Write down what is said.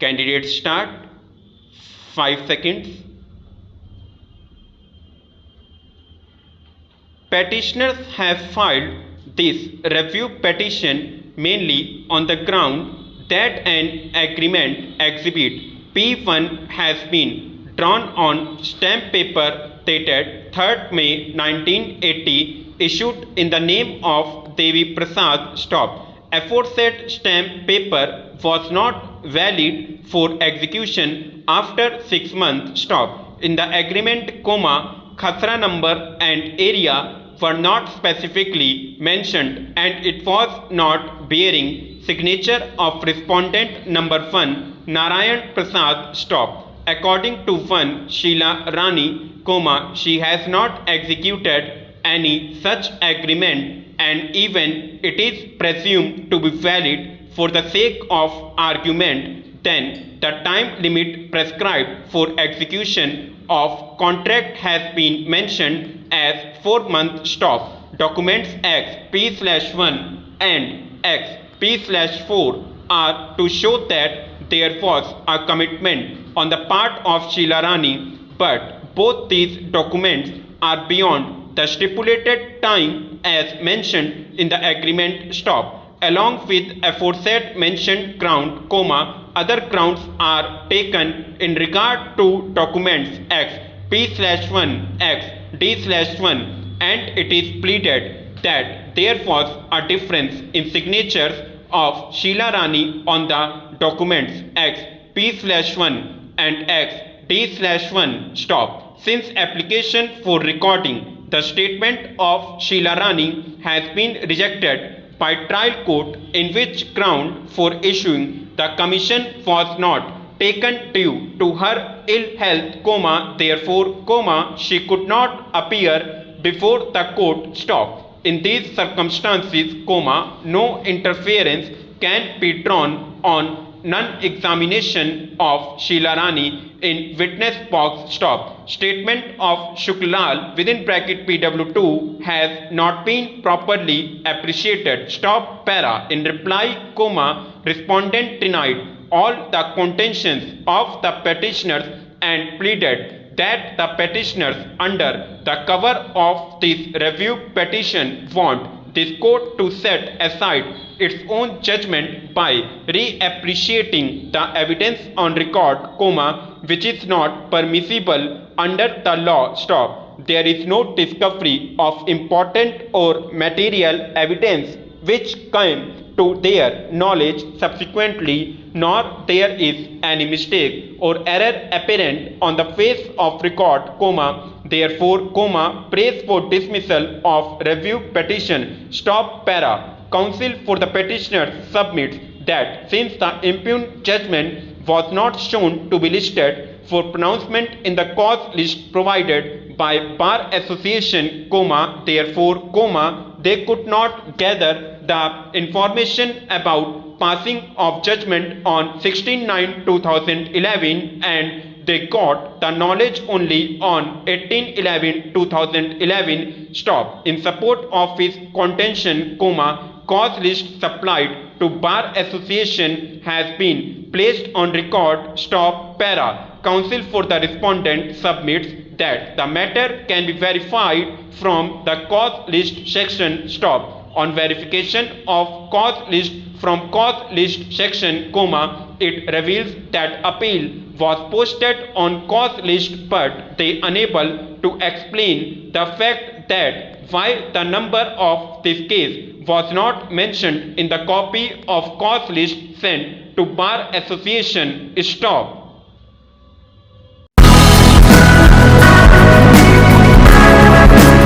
Candidates start. 5 seconds. Petitioners have filed this review petition mainly on the ground that an agreement exhibit P1 has been drawn on stamp paper dated 3rd May 1980 issued in the name of Devi Prasad Stop. Aforesaid stamp paper was not valid for execution after 6 months. Stop. In the agreement, khasra number and area were not specifically mentioned and it was not bearing signature of respondent number 1 Narayan Prasad Stop. According to 1 Sheila Rani, she has not executed any such agreement and even it is presumed to be valid for the sake of argument, then the time limit prescribed for execution of contract has been mentioned as 4 months. Stop. Documents X P/1 and X P/4 are to show that there was a commitment on the part of Sheila Rani, but both these documents are beyond the stipulated time as mentioned in the agreement. Stop. Along with aforesaid mentioned ground, other grounds are taken in regard to documents X P/1 X D/1 and it is pleaded that there was a difference in signatures of Sheila Rani on the documents X P/1 and X D/1. Stop. Since application for recording the statement of Sheila Rani has been rejected by trial court, in which ground for issuing the commission was not taken due to her ill health, therefore, she could not appear before the court. Stop. In these circumstances, no interference can be drawn on non-examination of Sheila Rani in witness box. Stop. Statement of Shuklal within bracket PW2 has not been properly appreciated. Stop. Para. In reply, respondent denied all the contentions of the petitioners and pleaded that the petitioners under the cover of this review petition want this court to set aside its own judgment by reappreciating the evidence on record, which is not permissible under the law. Stop. There is no discovery of important or material evidence which came to their knowledge subsequently, nor there is any mistake or error apparent on the face of record, therefore, prays for dismissal of review petition. Stop. Para. Counsel for the petitioner submits that since the impugned judgment was not shown to be listed for pronouncement in the cause list provided by Bar Association, therefore, they could not gather the information about passing of judgment on 16/9/2011 and they got the knowledge only on 18/11/2011. Stop. In support of his contention, cause list supplied to Bar Association has been placed on record. Stop. Para. Counsel for the respondent submits that the matter can be verified from the cause list section. Stop. On verification of cause list from cause list section, it reveals that appeal was posted on cause list, but they unable to explain the fact that why the number of this case was not mentioned in the copy of cause list sent to Bar Association. Stop.